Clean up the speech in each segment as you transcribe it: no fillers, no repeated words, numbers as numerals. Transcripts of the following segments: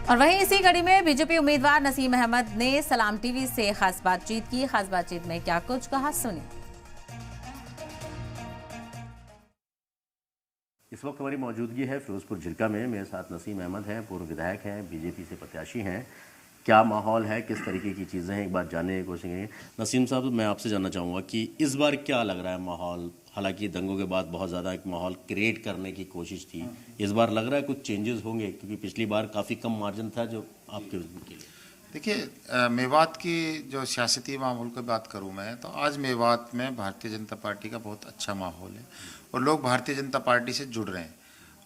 और वहीं इसी कड़ी में बीजेपी उम्मीदवार नसीम अहमद ने सलाम टीवी से खास बातचीत की। खास बातचीत में क्या कुछ कहा, सुनिए। इस वक्त हमारी मौजूदगी है फिरोजपुर झिरका में। मेरे साथ नसीम अहमद हैं, पूर्व विधायक हैं, बीजेपी से प्रत्याशी हैं। क्या माहौल है, किस तरीके की चीज़ें हैं, एक बार जानने की कोशिश करेंगे। नसीम साहब, मैं आपसे जानना चाहूँगा कि इस बार क्या लग रहा है माहौल? हालांकि दंगों के बाद बहुत ज़्यादा एक माहौल क्रिएट करने की कोशिश थी, इस बार लग रहा है कुछ चेंजेस होंगे? क्योंकि पिछली बार काफ़ी कम मार्जिन था जो आपके के लिए। देखिए, मेवात की जो सियासती माहौल की बात करूं मैं, तो आज मेवात में भारतीय जनता पार्टी का बहुत अच्छा माहौल है और लोग भारतीय जनता पार्टी से जुड़ रहे हैं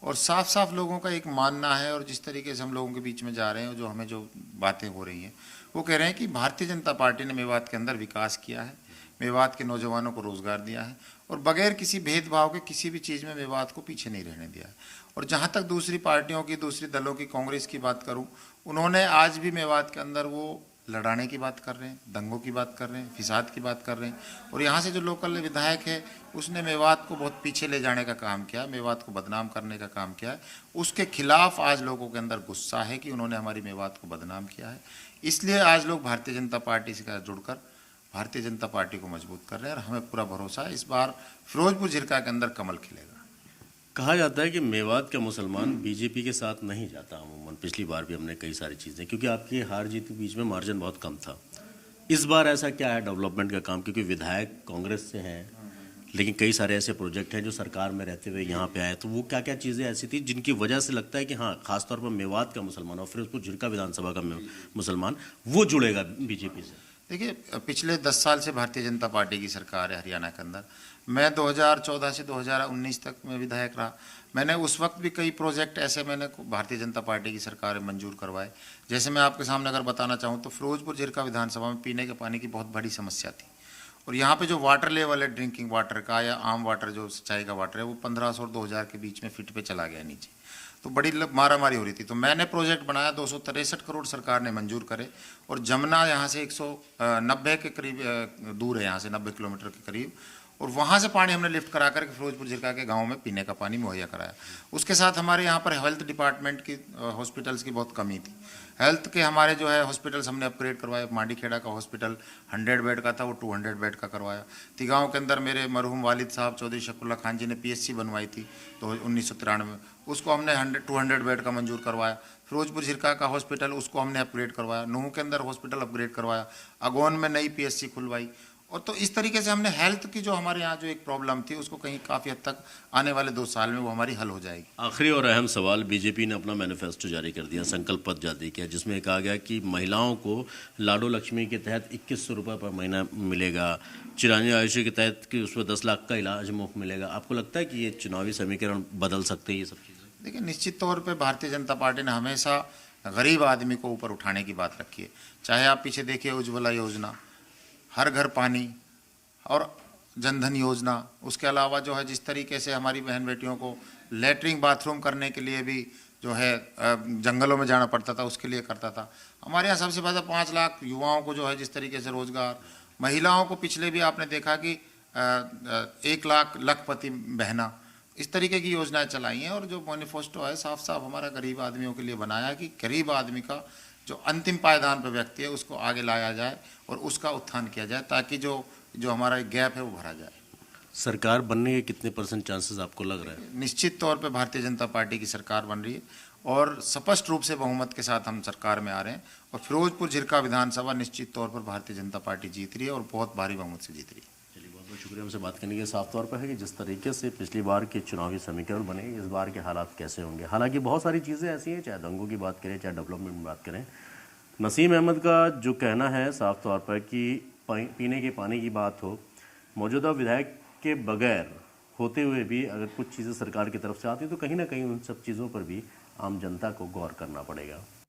और साफ साफ लोगों का एक मानना है। और जिस तरीके से हम लोगों के बीच में जा रहे हैं, जो हमें जो बातें हो रही हैं, वो कह रहे हैं कि भारतीय जनता पार्टी ने मेवात के अंदर विकास किया है, मेवात के नौजवानों को रोज़गार दिया है और बगैर किसी भेदभाव के किसी भी चीज़ में मेवात को पीछे नहीं रहने दिया है। और जहाँ तक दूसरी पार्टियों की, दूसरी दलों की, कांग्रेस की बात करूँ, उन्होंने आज भी मेवात के अंदर वो लड़ाने की बात कर रहे हैं, दंगों की बात कर रहे हैं, फिसाद की बात कर रहे हैं। और यहाँ से जो लोकल विधायक है, उसने मेवात को बहुत पीछे ले जाने का काम किया, मेवात को बदनाम करने का काम किया है। उसके खिलाफ आज लोगों के अंदर गुस्सा है कि उन्होंने हमारी मेवात को बदनाम किया है। इसलिए आज लोग भारतीय जनता पार्टी से जुड़कर भारतीय जनता पार्टी को मजबूत कर रहे हैं और हमें पूरा भरोसा है इस बार फिरोजपुर झिरका के अंदर कमल खिलेगा। कहा जाता है कि मेवात का मुसलमान बीजेपी के साथ नहीं जाता अमूमन। पिछली बार भी हमने कई सारी चीज़ें, क्योंकि आपकी हार जीत के बीच में मार्जिन बहुत कम था। इस बार ऐसा क्या है डेवलपमेंट का काम? क्योंकि विधायक कांग्रेस से हैं, लेकिन कई सारे ऐसे प्रोजेक्ट हैं जो सरकार में रहते हुए यहाँ पे आए, तो वो क्या क्या चीज़ें ऐसी थी जिनकी वजह से लगता है कि हाँ, खासतौर पर मेवात का मुसलमान और फिरोजपुर झिरका विधानसभा का मुसलमान वो जुड़ेगा बीजेपी से? देखिए, पिछले 10 साल से भारतीय जनता पार्टी की सरकार है हरियाणा के अंदर। मैं 2014 से 2019 तक मैं विधायक रहा। मैंने उस वक्त भी कई प्रोजेक्ट ऐसे मैंने भारतीय जनता पार्टी की सरकार मंजूर करवाए। जैसे मैं आपके सामने अगर बताना चाहूँ तो फिरोजपुर झिरका विधानसभा में पीने के पानी की बहुत बड़ी समस्या थी और यहाँ पे जो वाटर लेवल है ड्रिंकिंग वाटर का या आम वाटर जो सिंचाई का वाटर है, वो 1500 और 2000 के बीच में फीट पे चला गया नीचे। तो बड़ी मारा मारी हो रही थी। तो मैंने प्रोजेक्ट बनाया, 263 करोड़ सरकार ने मंजूर करे और जमुना यहाँ से 190 के करीब दूर है, यहाँ से 90 किलोमीटर के करीब, और वहाँ से पानी हमने लिफ्ट करा करके फिरोजपुर झिरका के गाँव में पीने का पानी मुहैया कराया। उसके साथ हमारे यहाँ पर हेल्थ डिपार्टमेंट की हॉस्पिटल्स की बहुत कमी थी। हेल्थ के हमारे जो है हॉस्पिटल्स हमने अपग्रेड करवाए। मांडीखेड़ा का हॉस्पिटल 100 बेड का था, वो 200 बेड का करवाया। तिगाँव के अंदर मेरे मरहूम वालिद साहब चौधरी शकुल्ला खान जी ने PSC बनवाई थी तो 1993 में, उसको हमने 200 बेड का मंजूर करवाया। फिरोजपुर झिरका का हॉस्पिटल उसको हमने अपग्रेड करवाया। नूह के अंदर हॉस्पिटल अपग्रेड करवाया। अगौन में नई PSC खुलवाई। और तो इस तरीके से हमने हेल्थ की जो हमारे यहाँ जो एक प्रॉब्लम थी उसको कहीं काफ़ी हद तक आने वाले 2 साल में वो हमारी हल हो जाएगी। आखिरी और अहम सवाल, बीजेपी ने अपना मैनिफेस्टो जारी कर दिया, संकल्प पत्र जारी किया, जिसमें कहा गया कि महिलाओं को लाडो लक्ष्मी के तहत 2100 रुपये पर महीना मिलेगा, चिरांजी आयुष्य के तहत कि उसमें 10 लाख का इलाज मुफ्त मिलेगा। आपको लगता है कि ये चुनावी समीकरण बदल सकते हैं ये सब चीज़ें? देखिए, निश्चित तौर पर भारतीय जनता पार्टी ने हमेशा गरीब आदमी को ऊपर उठाने की बात रखी है। चाहे आप पीछे देखिए उज्ज्वला योजना, हर घर पानी और जनधन योजना, उसके अलावा जो है जिस तरीके से हमारी बहन बेटियों को लेटरिन बाथरूम करने के लिए भी जो है जंगलों में जाना पड़ता था, उसके लिए करता था। हमारे यहाँ सबसे ज़्यादा 5 लाख युवाओं को जो है जिस तरीके से रोज़गार, महिलाओं को पिछले भी आपने देखा कि 1 लाख लखपति बहना, इस तरीके की योजनाएं चलाई हैं। और जो मैनिफेस्टो है साफ साफ हमारा गरीब आदमियों के लिए बनाया कि गरीब आदमी का जो अंतिम पायदान पर व्यक्ति है उसको आगे लाया जाए और उसका उत्थान किया जाए, ताकि जो हमारा गैप है वो भरा जाए। सरकार बनने के कितने % चांसेस आपको लग रहा है? निश्चित तौर पे भारतीय जनता पार्टी की सरकार बन रही है और स्पष्ट रूप से बहुमत के साथ हम सरकार में आ रहे हैं और फिरोजपुर झिरका विधानसभा निश्चित तौर पर भारतीय जनता पार्टी जीत रही है और बहुत भारी बहुमत से जीत रही है। चलिए, बहुत बहुत शुक्रिया हमसे बात करने के। साफ तौर पर है कि जिस तरीके से पिछली बार के चुनावी समीकरण बने, इस बार के हालात कैसे होंगे। हालांकि बहुत सारी चीज़ें ऐसी हैं, चाहे दंगों की बात करें, चाहे डेवलपमेंट की बात करें। नसीम अहमद का जो कहना है साफ तौर पर कि पीने के पानी की बात हो, मौजूदा विधायक के बगैर होते हुए भी अगर कुछ चीज़ें सरकार की तरफ से आती हैं तो कहीं ना कहीं उन सब चीज़ों पर भी आम जनता को गौर करना पड़ेगा।